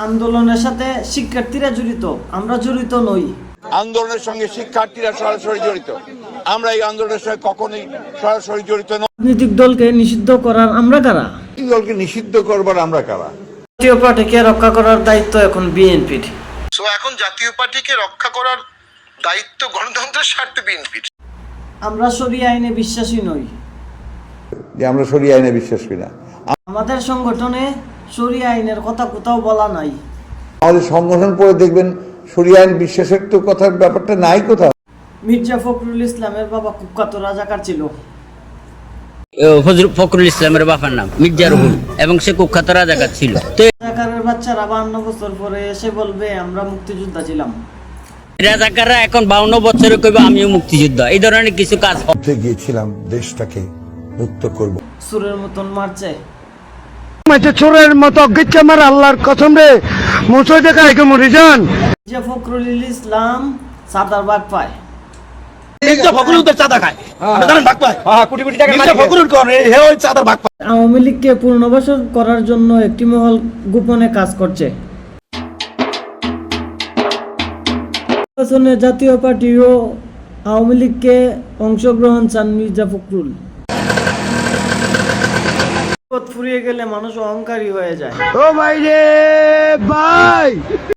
আন্দোলনের সাথে শিক্ষার্থীরা জড়িত, আমরা জড়িত নই। আন্দোলনের সঙ্গে শিক্ষার্থীরা সরাসরি জড়িত, আমরা এই আন্দোলনের সঙ্গে কখনোই সরাসরি জড়িত নই। রাজনৈতিক দলকে নিষিদ্ধ করার আমরা কারা? দলকে নিষিদ্ধ করবার আমরা কারা? জাতীয় পার্টিকে রক্ষা করার দায়িত্ব এখন বিএনপির। এখন জাতীয় পার্টিকে রক্ষা করার দায়িত্ব গণতন্ত্রের স্বার্থে বিএনপির। আমরা শরিয়া আইনে বিশ্বাসী নই। যে আমরা শরিয়া আইনে বিশ্বাস করি না। আমাদের সংগঠনে শরিয়া আইনের কথা কোথাও বলা নাই। আমাদের সংগঠন পড়ে দেখবেন শরিয়া আইন বিশ্বাসের তো কথার ব্যাপারটা নাই কোথাও। মির্জা ফখরুল ইসলামের বাবা কুখ্যাত রাজাকার ছিল। ফখরুল ইসলামের বাবার নাম মির্জা রুহুল এবং সে কুখ্যাত রাজাকার ছিল। রাজাকারের বাচ্চারা 52 বছর পরে এসে বলবে আমরা মুক্তিযোদ্ধা ছিলাম। রাজাকাররা এখন 52 বছরে কইবে আমিও মুক্তিযোদ্ধা। এই ধরনের কিছু কাজ করতে গিয়েছিলাম দেশটাকে মুক্ত করব। সুরের মতন মারছে, চোরের মতো গিচ্ছে আমার আল্লাহর কসম রে মুছই দেখা একে মরে যান। মির্জা ফখরুল ইসলাম সাদার ভাগ পায়। আওয়ামী লীগকে পুনর্বাসন করার জন্য একটি মহল গোপনে কাজ করছে। নির্বাচনে জাতীয় পার্টি ও আওয়ামী লীগকে অংশগ্রহণ চান মির্জা ফখরুল। ফুরিয়ে গেলে মানুষ অহংকারী হয়ে যায়। ও ভাই রে ভাই।